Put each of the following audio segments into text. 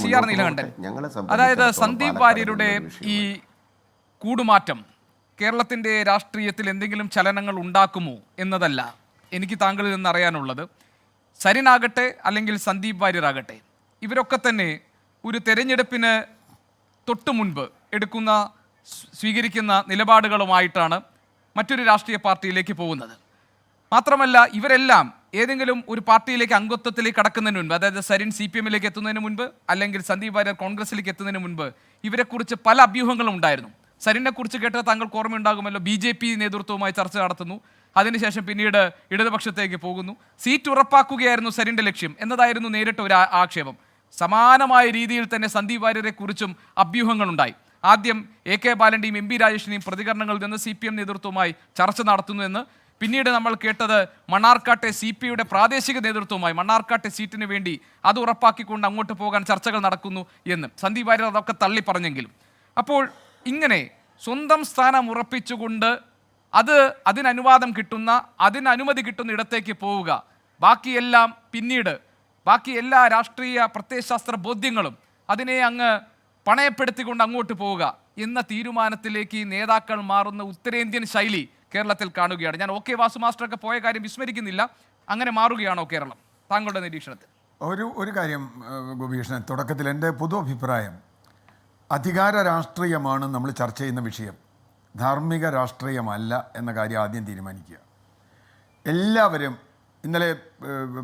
C R Neelakantan, അതായത് സന്ദീപ് വാര്യരുടെ ഈ കൂടുമാറ്റം കേരളത്തിൻ്റെ രാഷ്ട്രീയത്തിൽ എന്തെങ്കിലും ചലനങ്ങൾ ഉണ്ടാക്കുമോ എന്നതല്ല എനിക്ക് താങ്കളിൽ നിന്ന് അറിയാനുള്ളത്. സരിനാകട്ടെ അല്ലെങ്കിൽ സന്ദീപ് വാര്യരാകട്ടെ, ഇവരൊക്കെ തന്നെ ഒരു തെരഞ്ഞെടുപ്പിന് തൊട്ടു മുൻപ് സ്വീകരിക്കുന്ന നിലപാടുകളുമായിട്ടാണ് മറ്റൊരു രാഷ്ട്രീയ പാർട്ടിയിലേക്ക് പോകുന്നത്. മാത്രമല്ല ഇവരെല്ലാം ഏതെങ്കിലും ഒരു പാർട്ടിയിലേക്ക് അംഗത്വത്തിലേക്ക് കടക്കുന്നതിന് മുൻപ്, അതായത് സരിൻ CPM എത്തുന്നതിന് മുൻപ് അല്ലെങ്കിൽ സന്ദീപ് വാര്യർ കോൺഗ്രസിലേക്ക് എത്തുന്നതിന് മുൻപ് ഇവരെക്കുറിച്ച് പല അഭ്യൂഹങ്ങളും ഉണ്ടായിരുന്നു. സരിനെ കുറിച്ച് കേട്ടത് താങ്കൾക്ക് ഓർമ്മയുണ്ടാകുമല്ലോ. BJP നേതൃത്വവുമായി ചർച്ച നടത്തുന്നു, അതിനുശേഷം പിന്നീട് ഇടതുപക്ഷത്തേക്ക് പോകുന്നു, സീറ്റ് ഉറപ്പാക്കുകയായിരുന്നു സരിൻ്റെ ലക്ഷ്യം എന്നതായിരുന്നു നേരിട്ട് ഒരു ആക്ഷേപം. സമാനമായ രീതിയിൽ തന്നെ സന്ദീപ് വാര്യരെ കുറിച്ചും അഭ്യൂഹങ്ങളുണ്ടായി. ആദ്യം AK ബാലൻ്റെയും MP രാജേഷിൻ്റെയും പ്രതികരണങ്ങളിൽ നിന്ന് CPM നേതൃത്വവുമായി ചർച്ച നടത്തുന്നു എന്ന്. പിന്നീട് നമ്മൾ കേട്ടത് മണ്ണാർക്കാട്ടെ CPയുടെ പ്രാദേശിക നേതൃത്വവുമായി മണ്ണാർക്കാട്ടെ സീറ്റിന് വേണ്ടി അത് ഉറപ്പാക്കിക്കൊണ്ട് അങ്ങോട്ട് പോകാൻ ചർച്ചകൾ നടക്കുന്നു എന്ന് സന്ദീപ് വാര്യർ അതൊക്കെ തള്ളി പറഞ്ഞെങ്കിലും. അപ്പോൾ ഇങ്ങനെ സ്വന്തം സ്ഥാനം ഉറപ്പിച്ചുകൊണ്ട് അതിനനുവാദം കിട്ടുന്ന അതിനനുമതി കിട്ടുന്ന ഇടത്തേക്ക് പോവുക, ബാക്കിയെല്ലാം പിന്നീട് ബാക്കി എല്ലാ രാഷ്ട്രീയ പ്രത്യയശാസ്ത്ര ബോധ്യങ്ങളും അതിനെ അങ്ങ് പണയപ്പെടുത്തിക്കൊണ്ട് അങ്ങോട്ട് പോവുക എന്ന തീരുമാനത്തിലേക്ക് നേതാക്കൾ മാറുന്ന ഉത്തരേന്ത്യൻ ശൈലി കേരളത്തിൽ കാണുകയാണ്. ഞാൻ OK വാസു മാസ്റ്ററൊക്കെ പോയ കാര്യം വിസ്മരിക്കുന്നില്ല. അങ്ങനെ മാറുകയാണോ കേരളം താങ്കളുടെ നിരീക്ഷണത്തിൽ? ഒരു കാര്യം ഗോപീകൃഷ്ണൻ, തുടക്കത്തിൽ എൻ്റെ പൊതു അഭിപ്രായം, അധികാര രാഷ്ട്രീയമാണ് നമ്മൾ ചർച്ച ചെയ്യുന്ന വിഷയം, ധാർമ്മിക രാഷ്ട്രീയമല്ല എന്ന കാര്യം ആദ്യം തീരുമാനിക്കുക. എല്ലാവരും ഇന്നലെ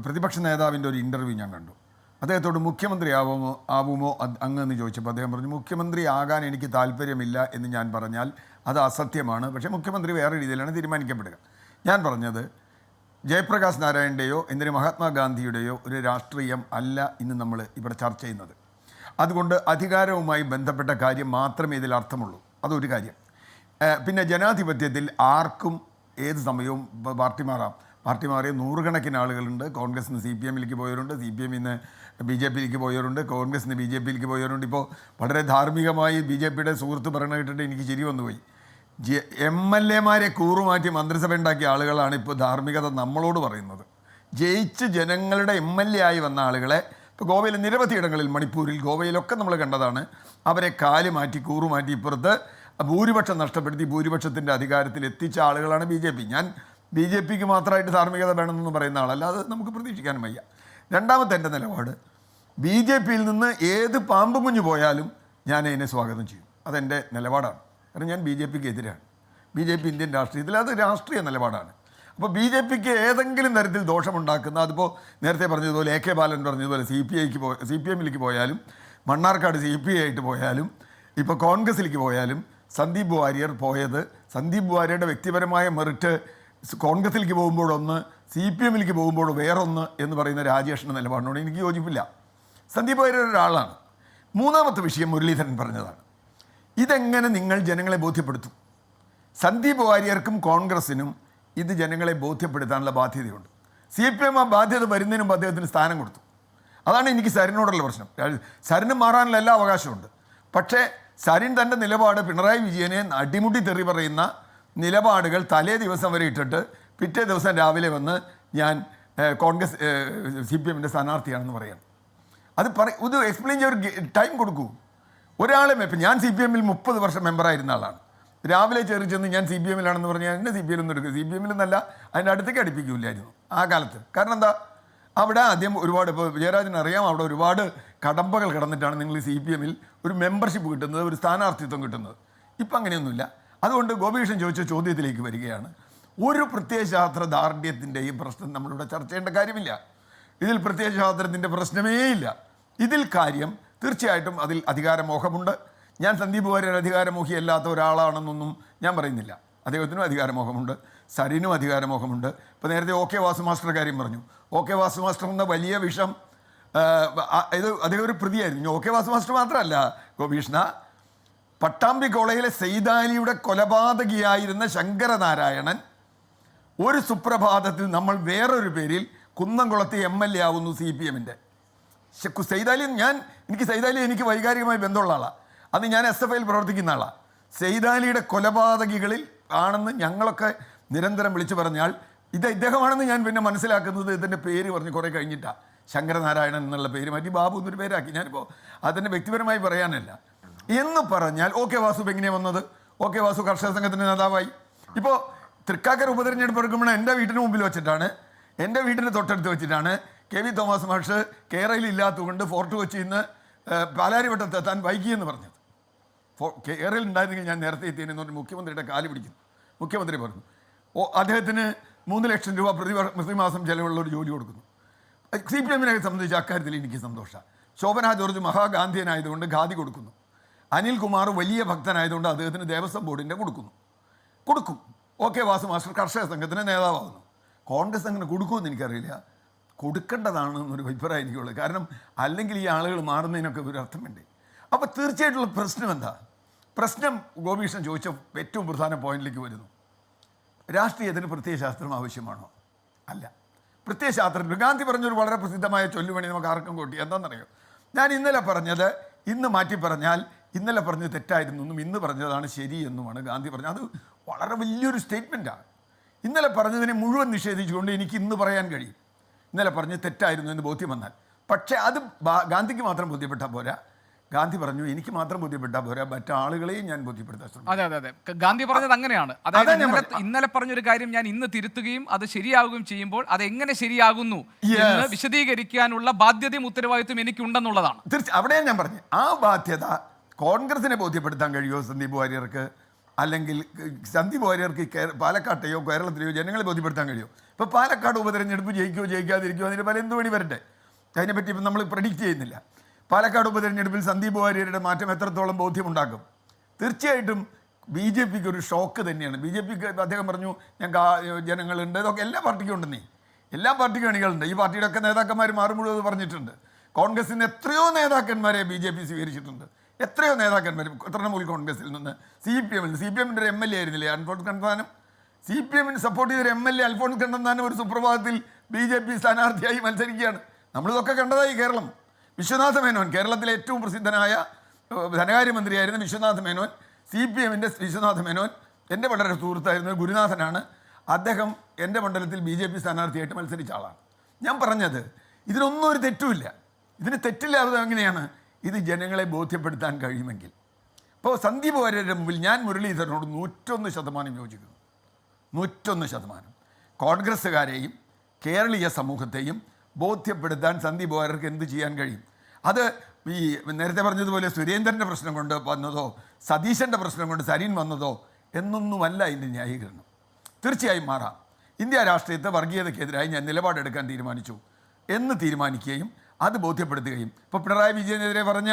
പ്രതിപക്ഷ നേതാവിൻ്റെ ഒരു ഇൻ്റർവ്യൂ ഞാൻ കണ്ടു. അദ്ദേഹത്തോട് മുഖ്യമന്ത്രി ആവുമോ അങ്ങെന്ന് ചോദിച്ചപ്പോൾ അദ്ദേഹം പറഞ്ഞു, മുഖ്യമന്ത്രി ആകാൻ എനിക്ക് താല്പര്യമില്ല എന്ന് ഞാൻ പറഞ്ഞാൽ അത് അസത്യമാണ്, പക്ഷേ മുഖ്യമന്ത്രി വേറെ രീതിയിലാണ് തീരുമാനിക്കപ്പെടുക. ഞാൻ പറഞ്ഞത് ജയപ്രകാശ് നാരായണൻ്റെയോ എന്തിന് മഹാത്മാഗാന്ധിയുടെയോ ഒരു രാഷ്ട്രീയം അല്ല ഇന്ന് നമ്മൾ ഇവിടെ ചർച്ച ചെയ്യുന്നത്. അതുകൊണ്ട് അധികാരവുമായി ബന്ധപ്പെട്ട കാര്യം മാത്രമേ ഇതിൽ അർത്ഥമുള്ളൂ. അതൊരു കാര്യം. പിന്നെ ജനാധിപത്യത്തിൽ ആർക്കും ഏത് സമയവും പാർട്ടി മാറാം. പാർട്ടി മാറിയ നൂറുകണക്കിന് ആളുകളുണ്ട്. കോൺഗ്രസിന് CPMലേക്ക് പോയവരുണ്ട്, CPM നിന്ന് BJPയിലേക്ക് പോയവരുണ്ട്, കോൺഗ്രസിന് BJPയിലേക്ക് പോയവരുണ്ട്. ഇപ്പോൾ വളരെ ധാർമ്മികമായി BJPയുടെ സുഹൃത്ത് പറയണ കേട്ടിട്ട് എനിക്ക് ചിരി വന്നുപോയി. MLAമാരെ കൂറുമാറ്റി മന്ത്രിസഭ ഉണ്ടാക്കിയ ആളുകളാണ് ഇപ്പോൾ ധാർമ്മികത നമ്മളോട് പറയുന്നത്. ജയിച്ച് ജനങ്ങളുടെ MLA ആയി വന്ന ആളുകളെ ഇപ്പോൾ ഗോവയിൽ നിരവധി ഇടങ്ങളിൽ, മണിപ്പൂരിൽ, ഗോവയിലൊക്കെ നമ്മൾ കണ്ടതാണ്. അവരെ കാല് മാറ്റി കൂറുമാറ്റി ഇപ്പുറത്ത് ഭൂരിപക്ഷം നഷ്ടപ്പെടുത്തി ഭൂരിപക്ഷത്തിൻ്റെ അധികാരത്തിൽ എത്തിച്ച ആളുകളാണ് BJP. ഞാൻ BJPക്ക് മാത്രമായിട്ട് ധാർമ്മികത വേണമെന്ന് പറയുന്ന ആളല്ല, അത് നമുക്ക് പ്രതീക്ഷിക്കാനും വയ്യ. രണ്ടാമത്തെ എൻ്റെ നിലപാട്, BJPയിൽ നിന്ന് ഏത് പാമ്പ് കുഞ്ഞു പോയാലും ഞാൻ അതിനെ സ്വാഗതം ചെയ്യും. അതെൻ്റെ നിലപാടാണ്. കാരണം ഞാൻ BJPക്ക് എതിരാണ്. BJP ഇന്ത്യൻ രാഷ്ട്രീയത്തിൽ അത് രാഷ്ട്രീയ നിലപാടാണ്. അപ്പോൾ BJPക്ക് ഏതെങ്കിലും തരത്തിൽ ദോഷമുണ്ടാക്കുന്ന, അതിപ്പോൾ നേരത്തെ പറഞ്ഞതുപോലെ AK ബാലൻ പറഞ്ഞതുപോലെ CPMലേക്ക് പോയാലും, മണ്ണാർക്കാട് CPI ആയിട്ട് പോയാലും, ഇപ്പോൾ കോൺഗ്രസിലേക്ക് പോയാലും, സന്ദീപ് വാര്യർ പോയത് സന്ദീപ് വാര്യരുടെ വ്യക്തിപരമായ മെറിറ്റ് കോൺഗ്രസിലേക്ക് പോകുമ്പോഴൊന്ന്, CPMലേക്ക് പോകുമ്പോൾ വേറൊന്ന് എന്ന് പറയുന്ന രാജേഷിൻ്റെ നിലപാടിനോട് എനിക്ക് യോജിപ്പില്ല. സന്ദീപ് വാര്യർ ഒരാളാണ്. മൂന്നാമത്തെ വിഷയം മുരളീധരൻ പറഞ്ഞതാണ്. ഇതെങ്ങനെ നിങ്ങൾ ജനങ്ങളെ ബോധ്യപ്പെടുത്തും? സന്ദീപ് വാര്യർക്കും കോൺഗ്രസിനും ഇത് ജനങ്ങളെ ബോധ്യപ്പെടുത്താനുള്ള ബാധ്യതയുണ്ട്. CPM ആ ബാധ്യത വരുന്നതിന് മുമ്പ് അദ്ദേഹത്തിന് സ്ഥാനം കൊടുത്തു. അതാണ് എനിക്ക് സരിനോടുള്ള പ്രശ്നം. സരിന് മാറാനുള്ള എല്ലാ അവകാശമുണ്ട്. പക്ഷേ സരിൻ തൻ്റെ നിലപാട് പിണറായി വിജയനെ അടിമുടി തെറി പറയുന്ന നിലപാടുകൾ തലേ ദിവസം വരെ ഇട്ടിട്ട് പിറ്റേ ദിവസം രാവിലെ വന്ന് ഞാൻ കോൺഗ്രസ് CPMൻ്റെ സ്ഥാനാർത്ഥിയാണെന്ന് പറയണം. ഇത് എക്സ്പ്ലെയിൻ ചെയ്യാൻ ടൈം കൊടുക്കൂ. ഒരാളെ ഇപ്പം ഞാൻ CPMൽ 30 വർഷം മെമ്പറായിരുന്ന ആളാണ്. രാവിലെ ചെറിയ ചെന്ന് ഞാൻ CPMലാണെന്ന് പറഞ്ഞാൽ എന്നെ CPMലൊന്നും എടുക്കുക, CPMലെന്നല്ല അതിൻ്റെ അടുത്തേക്ക് അടുപ്പിക്കില്ലായിരുന്നു ആ കാലത്ത്. കാരണം എന്താ, അവിടെ ആദ്യം ഒരുപാട്, ഇപ്പോൾ ജയരാജന് അറിയാം, അവിടെ ഒരുപാട് കടമ്പകൾ കിടന്നിട്ടാണ് നിങ്ങൾ CPMൽ ഒരു മെമ്പർഷിപ്പ് കിട്ടുന്നത്, ഒരു സ്ഥാനാർത്ഥിത്വം കിട്ടുന്നത്. ഇപ്പം അങ്ങനെയൊന്നുമില്ല. അതുകൊണ്ട് ഗോപീകൃഷ്ണൻ ചോദിച്ച ചോദ്യത്തിലേക്ക് വരികയാണ്. ഒരു പ്രത്യയശാസ്ത്ര ദാർഢ്യത്തിൻ്റെയും പ്രശ്നം നമ്മളിവിടെ ചർച്ച ചെയ്യേണ്ട കാര്യമില്ല. ഇതിൽ പ്രത്യയശാസ്ത്രത്തിൻ്റെ പ്രശ്നമേ ഇല്ല. ഇതിൽ കാര്യം തീർച്ചയായിട്ടും അതിൽ അധികാരമോഹമുണ്ട്. ഞാൻ സന്ദീപ് വാര്യർ അധികാരമോഹി അല്ലാത്ത ഒരാളാണെന്നൊന്നും ഞാൻ പറയുന്നില്ല. അദ്ദേഹത്തിനും അധികാരമോഹമുണ്ട്, സരിനും അധികാരമോഹമുണ്ട്. ഇപ്പോൾ നേരത്തെ OK വാസു മാസ്റ്റർ കാര്യം പറഞ്ഞു. OK വാസു മാസ്റ്റർ എന്ന വലിയ വിഷം, ഇത് അദ്ദേഹം ഒരു പ്രതിയായിരുന്നു. OK വാസു മാസ്റ്റർ മാത്രമല്ല ഗോപീകൃഷ്ണ, പട്ടാമ്പി കോളേജിലെ സെയ്താലിയുടെ കൊലപാതകിയായിരുന്ന ശങ്കരനാരായണൻ ഒരു സുപ്രഭാതത്തിൽ നമ്മൾ വേറൊരു പേരിൽ കുന്നംകുളത്തെ MLA ആവുന്നു CPMൻ്റെ. സെയ്താലി എനിക്ക് വൈകാരികമായി ബന്ധമുള്ള ആളാണ്. അന്ന് ഞാൻ SFIയിൽ പ്രവർത്തിക്കുന്ന ആളാണ്. സെയ്താലിയുടെ കൊലപാതകികളിൽ ആണെന്ന് ഞങ്ങളൊക്കെ നിരന്തരം വിളിച്ചു പറഞ്ഞാൽ ഇദ്ദേഹമാണെന്ന് ഞാൻ പിന്നെ മനസ്സിലാക്കുന്നത് ഇതിൻ്റെ പേര് പറഞ്ഞ് കുറേ കഴിഞ്ഞിട്ടാണ്. ശങ്കരനാരായണൻ എന്നുള്ള പേര് മാറ്റി ബാബു എന്നൊരു പേരാക്കി. ഞാനിപ്പോൾ അതിൻ്റെ വ്യക്തിപരമായി പറയാനല്ല. എന്ന് പറഞ്ഞാൽ OK വാസു ഇപ്പം എങ്ങനെയാണ് വന്നത്? OK വാസു കർഷക സംഘത്തിൻ്റെ നേതാവായി. ഇപ്പോൾ തൃക്കാക്കര ഉപതെരഞ്ഞെടുപ്പ് എടുക്കുമ്പോൾ എൻ്റെ വീട്ടിന് മുമ്പിൽ വെച്ചിട്ടാണ്, എൻ്റെ വീടിന് തൊട്ടടുത്ത് വെച്ചിട്ടാണ് KV തോമസ് മാഷ് കേരളയിൽ ഇല്ലാത്തതുകൊണ്ട് ഫോർട്ട് കൊച്ചിയിൽ നിന്ന് പാലാരിവട്ടത്ത് എത്താൻ വൈകിയെന്ന് പറഞ്ഞത്. കേരളയിൽ ഉണ്ടായിരുന്നെങ്കിൽ ഞാൻ നേരത്തെ എത്തിയെന്ന് പറഞ്ഞ് മുഖ്യമന്ത്രിയുടെ കാല് പിടിക്കുന്നു. മുഖ്യമന്ത്രി പറഞ്ഞു അദ്ദേഹത്തിന് 3 ലക്ഷം രൂപ പ്രതിമാസം ചിലവുള്ള ഒരു ജോലി കൊടുക്കുന്നു. CPM സംബന്ധിച്ച് അക്കാര്യത്തിൽ എനിക്ക് സന്തോഷമാണ്. ശോഭന ജോർജ് മഹാഗാന്ധിയനായതുകൊണ്ട് ഖാദി കൊടുക്കുന്നു. അനിൽകുമാർ വലിയ ഭക്തനായതുകൊണ്ട് അദ്ദേഹത്തിന് ദേവസ്വം ബോർഡിൻ്റെ കൊടുക്കും. OK വാസു മാസ്റ്റർ കർഷക സംഘത്തിന് നേതാവാകുന്നു. കോൺഗ്രസ് അങ്ങനെ കൊടുക്കുമെന്ന് എനിക്കറിയില്ല. കൊടുക്കേണ്ടതാണ് എന്നൊരു അഭിപ്രായം എനിക്കുള്ളത്. കാരണം അല്ലെങ്കിൽ ഈ ആളുകൾ മാറുന്നതിനൊക്കെ ഒരു അർത്ഥമുണ്ട്. അപ്പോൾ തീർച്ചയായിട്ടുള്ള പ്രശ്നം എന്താ? പ്രശ്നം ഗോപീകൃഷ്ണൻ ചോദിച്ച ഏറ്റവും പ്രധാന പോയിന്റിലേക്ക് വരുന്നു. രാഷ്ട്രീയത്തിന് പ്രത്യയശാസ്ത്രം ആവശ്യമാണോ? അല്ല. പ്രത്യയശാസ്ത്രത്തിൽ ഗാന്ധി പറഞ്ഞൊരു വളരെ പ്രസിദ്ധമായ ചൊല്ലുപണി നമുക്ക് ആർക്കും കൂട്ടി. എന്താണെന്നറിയോ? ഞാൻ ഇന്നലെ പറഞ്ഞത് ഇന്ന് മാറ്റി പറഞ്ഞാൽ ഇന്നലെ പറഞ്ഞത് തെറ്റായിരുന്നു എന്നും ഇന്ന് പറഞ്ഞതാണ് ശരി എന്നുമാണ് ഗാന്ധി പറഞ്ഞത്. അത് വളരെ വലിയൊരു സ്റ്റേറ്റ്മെൻറ്റാണ്. ഇന്നലെ പറഞ്ഞതിനെ മുഴുവൻ നിഷേധിച്ചുകൊണ്ട് എനിക്ക് ഇന്ന് പറയാൻ കഴിയും. ഇന്നലെ പറഞ്ഞ് തെറ്റായിരുന്നു എന്ന് ബോധ്യം വന്നാൽ. പക്ഷേ അത് ഗാന്ധിക്ക് മാത്രം ബോധ്യപ്പെട്ടാൽ പോരാ. ഗാന്ധി പറഞ്ഞു എനിക്ക് മാത്രം ബോധ്യപ്പെട്ടാൽ പോരാ, മറ്റാളുകളെയും ഞാൻ ബോധ്യപ്പെടുത്താൻ ശ്രമിക്കും. അതെ ഗാന്ധി പറഞ്ഞത് അങ്ങനെയാണ്. അതായത് ഇന്നലെ പറഞ്ഞൊരു കാര്യം ഞാൻ ഇന്ന് തിരുത്തുകയും അത് ശരിയാവുകയും ചെയ്യുമ്പോൾ അത് എങ്ങനെ ശരിയാകുന്നു എന്ന് വിശദീകരിക്കാനുള്ള ബാധ്യതയും ഉത്തരവാദിത്വം എനിക്കുണ്ടെന്നുള്ളതാണ്. തീർച്ചയായും അവിടെയാണ് ഞാൻ പറഞ്ഞു. ആ ബാധ്യത കോൺഗ്രസിനെ ബോധ്യപ്പെടുത്താൻ കഴിയുമോ സന്ദീപ് വാര്യർക്ക്? അല്ലെങ്കിൽ സന്ദീപ് വാര്യർക്ക് പാലക്കാട്ടെയോ കേരളത്തിലെയോ ജനങ്ങളെ ബോധ്യപ്പെടുത്താൻ കഴിയുമോ? ഇപ്പോൾ പാലക്കാട് ഉപതെരഞ്ഞെടുപ്പ് ജയിക്കാതിരിക്കുമോ അതിന് പല എന്ത് വഴി വരട്ടെ, അതിനെപ്പറ്റി ഇപ്പം നമ്മൾ പ്രെഡിക്റ്റ് ചെയ്യുന്നില്ല. പാലക്കാട് ഉപതെരഞ്ഞെടുപ്പിൽ സന്ദീപ് വാര്യരുടെ മാറ്റം എത്രത്തോളം ബോധ്യമുണ്ടാക്കും? തീർച്ചയായിട്ടും BJPക്ക് ഒരു ഷോക്ക് തന്നെയാണ്. BJPക്ക് അദ്ദേഹം പറഞ്ഞു ഞാൻ ജനങ്ങളുണ്ട്, ഇതൊക്കെ എല്ലാ പാർട്ടിക്കും ഉണ്ടെന്നേ, എല്ലാ പാർട്ടിക്കും അണികളുണ്ട്. ഈ പാർട്ടിയുടെ ഒക്കെ നേതാക്കന്മാർ മാറുമ്പോഴും അത് പറഞ്ഞിട്ടുണ്ട്. കോൺഗ്രസിന് എത്രയോ നേതാക്കന്മാരെ BJP സ്വീകരിച്ചിട്ടുണ്ട്. എത്രയോ നേതാക്കന്മാർ തൃണമൂൽ കോൺഗ്രസിൽ നിന്ന് CPMൻ്റെ ഒരു MLA ആയിരുന്നില്ലേ അൽഫോൺസ് കണ്ണന്താനം? CPMന് സപ്പോർട്ട് ചെയ്തൊരു MLA അൽഫോൺസ് കണ്ണന്താനം ഒരു സുപ്രഭാതത്തിൽ BJP സ്ഥാനാർത്ഥിയായി മത്സരിക്കുകയാണ്. നമ്മളിതൊക്കെ കണ്ടതായി. കേരളം വിശ്വനാഥ മേനോൻ, കേരളത്തിലെ ഏറ്റവും പ്രസിദ്ധനായ ധനകാര്യമന്ത്രിയായിരുന്ന വിശ്വനാഥ മേനോൻ, CPMൻ്റെ വിശ്വനാഥ മേനോൻ എൻ്റെ വളരെ സുഹൃത്തായിരുന്ന ഗുരുനാഥനാണ്. അദ്ദേഹം എൻ്റെ മണ്ഡലത്തിൽ BJP സ്ഥാനാർത്ഥിയായിട്ട് മത്സരിച്ച ആളാണ്. ഞാൻ പറഞ്ഞത് ഇതിനൊന്നും ഒരു തെറ്റുമില്ല. ഇതിന് തെറ്റില്ലാതെ എങ്ങനെയാണ്? ഇത് ജനങ്ങളെ ബോധ്യപ്പെടുത്താൻ കഴിയുമെങ്കിൽ. ഇപ്പോൾ സന്ദീപ് വാര്യരുടെ മുമ്പിൽ ഞാൻ മുരളീധരനോട് 101% യോജിക്കുന്നു. 101%. കോൺഗ്രസ്സുകാരെയും കേരളീയ സമൂഹത്തെയും ബോധ്യപ്പെടുത്താൻ സന്ദീപ് വാര്യർക്ക് എന്ത് ചെയ്യാൻ കഴിയും? അത് ഈ നേരത്തെ പറഞ്ഞതുപോലെ സുരേന്ദ്രൻ്റെ പ്രശ്നം കൊണ്ട് വന്നതോ സതീശൻ്റെ പ്രശ്നം കൊണ്ട് സരീൻ വന്നതോ എന്നൊന്നുമല്ല ഇതിൻ്റെ ന്യായീകരണം. തീർച്ചയായും മാറാം. ഇന്ത്യ രാഷ്ട്രീയത്തെ വർഗീയതയ്ക്കെതിരായി ഞാൻ നിലപാടെടുക്കാൻ തീരുമാനിച്ചു എന്ന് തീരുമാനിക്കുകയും അത് ബോധ്യപ്പെടുത്തുകയും. ഇപ്പോൾ പിണറായി വിജയനെതിരെ പറഞ്ഞ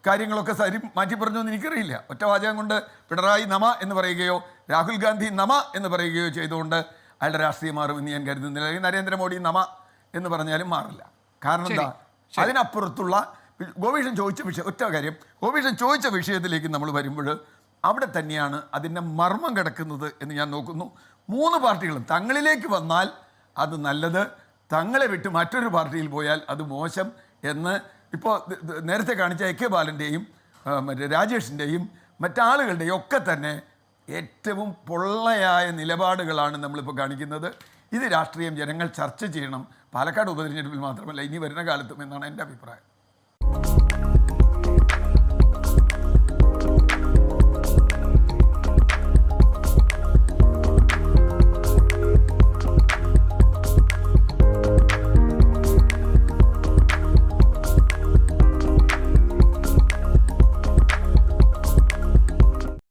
കാര്യങ്ങളൊക്കെ സരീൻ മാറ്റി പറഞ്ഞോ എന്ന് എനിക്കറിയില്ല. ഒറ്റ വാചകം കൊണ്ട് പിണറായി നമ എന്ന് പറയുകയോ രാഹുൽ ഗാന്ധി നമ എന്ന് പറയുകയോ ചെയ്തുകൊണ്ട് അയാളുടെ രാഷ്ട്രീയം മാറുമെന്ന് ഞാൻ കരുതുന്നില്ല. അല്ലെങ്കിൽ നരേന്ദ്രമോദി നമ എന്ന് പറഞ്ഞാലും മാറില്ല. കാരണം എന്താ? അതിനപ്പുറത്തുള്ള ഗോപീഷൻ ചോദിച്ച വിഷയം, ഒറ്റ കാര്യം, ഗോപീഷൻ ചോദിച്ച വിഷയത്തിലേക്ക് നമ്മൾ വരുമ്പോൾ അവിടെ തന്നെയാണ് അതിൻ്റെ മർമ്മം കിടക്കുന്നത് എന്ന് ഞാൻ നോക്കുന്നു. 3 പാർട്ടികളും തങ്ങളിലേക്ക് വന്നാൽ അത് നല്ലത്, തങ്ങളെ വിട്ട് മറ്റൊരു പാർട്ടിയിൽ പോയാൽ അത് മോശം എന്ന് ഇപ്പോൾ നേരത്തെ കാണിച്ച AK ബാലൻ്റെയും മറ്റേ രാജേഷിൻ്റെയും മറ്റാളുകളുടെയും ഒക്കെ തന്നെ ഏറ്റവും പൊള്ളയായ നിലപാടുകളാണ് നമ്മളിപ്പോൾ കാണിക്കുന്നത്. ഇത് രാഷ്ട്രീയം ജനങ്ങൾ ചർച്ച ചെയ്യണം. പാലക്കാട് ഉപതെരഞ്ഞെടുപ്പിൽ മാത്രമല്ല ഇനി വരുന്ന കാലത്തും എന്നാണ് എൻ്റെ അഭിപ്രായം.